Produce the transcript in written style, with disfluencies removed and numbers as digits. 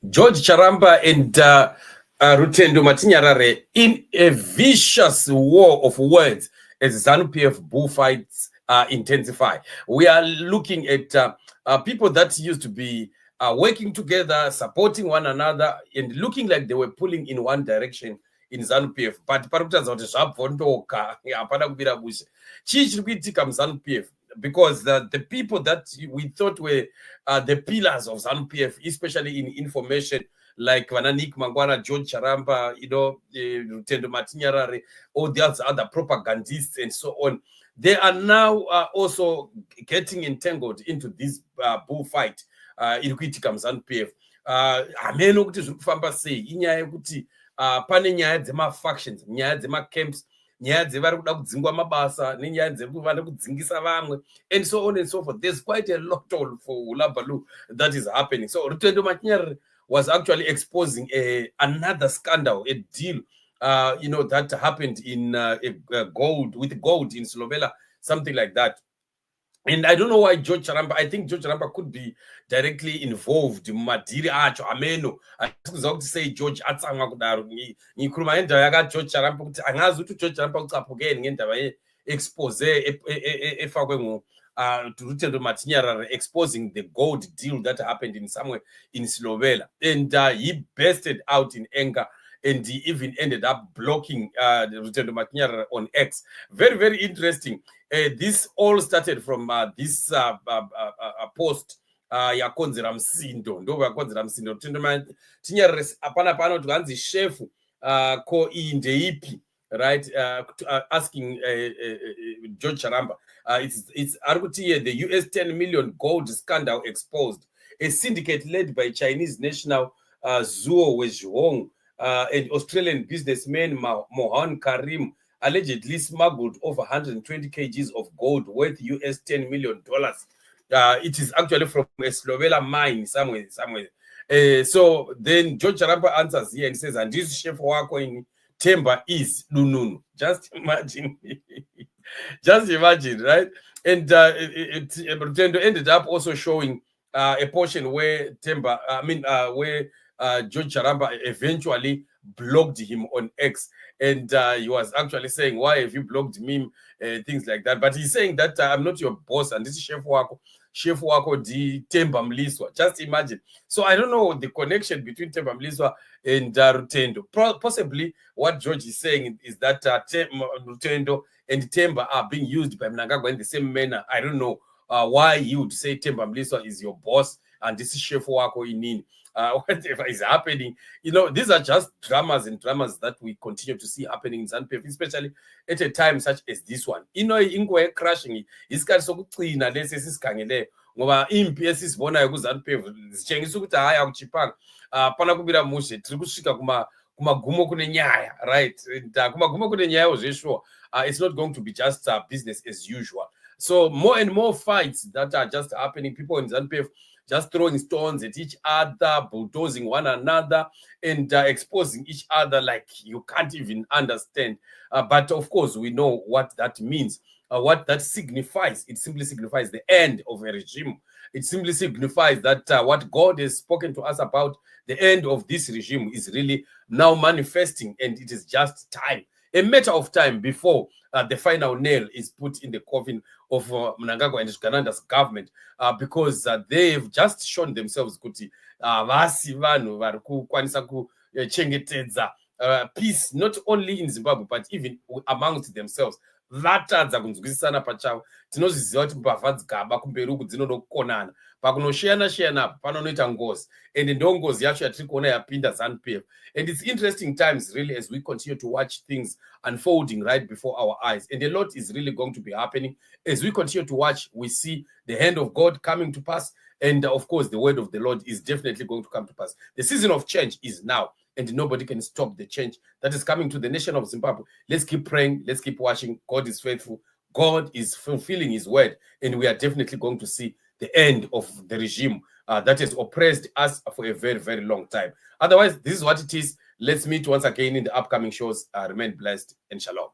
George Charamba and Zanupf Matinyarare in a vicious war of words as Zanu PF bullfights intensify. We are looking at people that used to be working together, supporting one another, and looking like they were pulling in one direction in Zanu PF. But parikutaridza kuti zvabvondoka hapana kubira bushe. Chii chiri kuitika muZanu PF? Because the people that we thought were the pillars of Zanu PF, especially in information, like Vananik Mangwana, George Charamba, Zanupf Matinyarare, all the other propagandists and so on, they are now also getting entangled into this bullfight. Irikuitika muZanu PF. Hameno kuti zviri kufamba sei inyaya yekuti pane nyaya dzema-factions, nyaya dzema-camps, nyaya dzevari kuda kudzingwa mabasa nenyaya dzekuvanda kudzingisa vamwe, and so on and so forth. There's quite a lot of hulabaloo that is happening. So Zanupf Matinyarare was actually exposing another scandal, a deal that happened in gold in Slovenia, something like that. And I don't know why George Charamba, I think George Charamba could be directly involved. Madiri acho ameno. I was to say George atsanga kudaro. Ni kurumenda yaga George Charamba kuti angazi kuti George Charamba kutsapoke ngendaba expose efakwe mu Zanupf Matinyarare exposing the gold deal that happened in somewhere in Slovenia. And he bursted out in anger. And he even ended up blocking Zanupf Matinyarare on X. Very, very interesting. This all started from this post yakonzera msindo ndo yakonzera msindo Matinyarare apana pano twanzi chef ko indeipi, right, asking George Charamba, it's arguably the US 10 million gold scandal exposed, a syndicate led by Chinese national Zuo Wezhuong and Australian businessman Mohan Karim allegedly smuggled over 120 kgs of gold worth US $10 million. It is actually from a Slovenia mine somewhere. So then George Charamba answers here and says, and this chef wako in Temba is Lununu. Just imagine. Just imagine, right? And it ended up also showing a portion where where George Charamba eventually blocked him on X, and he was actually saying, why have you blocked me, things like that. But he's saying that I'm not your boss, and this is chef wako di Temba Mliswa. Just imagine. So I don't know the connection between Temba Mliswa and Rutendo. Possibly what George is saying is that Rutendo and Temba are being used by Mnangagwa in the same manner. I don't know why you would say Temba Mliswa is your boss and this is chef wako in whatever is happening. These are just dramas that we continue to see happening in Zanu PF, especially at a time such as this one. Ingwe crashing isikhathi sokucina lesi esisikangeleyo ngoba impi esisibonayo kuZanu PF zitshengisa ukuthi hayi akuchipanga pana kubira mushe tiri kusvika kumagumo kune nyaya, right? And kumagumo kune nyaya zvesure it's not going to be just business as usual. So more and more fights that are just happening, people in Zanu PF just throwing stones at each other, bulldozing one another, and exposing each other like you can't even understand. But of course, we know what that means, what that signifies. It simply signifies the end of a regime. It simply signifies that what God has spoken to us about the end of this regime is really now manifesting, and it is just time, a matter of time before the final nail is put in the coffin of Mnangagwa and Gananda's government, because they've just shown themselves kuti vasi vanhu vari kukwanisa kuchengetedza peace not only in Zimbabwe but even amongst themselves. Vatadza kunzwisisana pachavo. Tinozviziva kuti mbavha dzigaba kumberi uku dzinodokukonana pakunoshiyana panonoita ngozi, and ndo ngozi yacho yatiri kuona yapinda Zanu PF. And it's interesting times really as we continue to watch things unfolding right before our eyes, and a lot is really going to be happening as we continue to watch. We see the hand of God coming to pass, and of course the word of the Lord is definitely going to come to pass. The season of change is now, and nobody can stop the change that is coming to the nation of Zimbabwe. Let's keep praying. Let's keep watching. God is faithful. God is fulfilling his word, and we are definitely going to see the end of the regime that has oppressed us for a very, very long time. Otherwise, this is what it is. Let's meet once again in the upcoming shows. Remain blessed and shalom.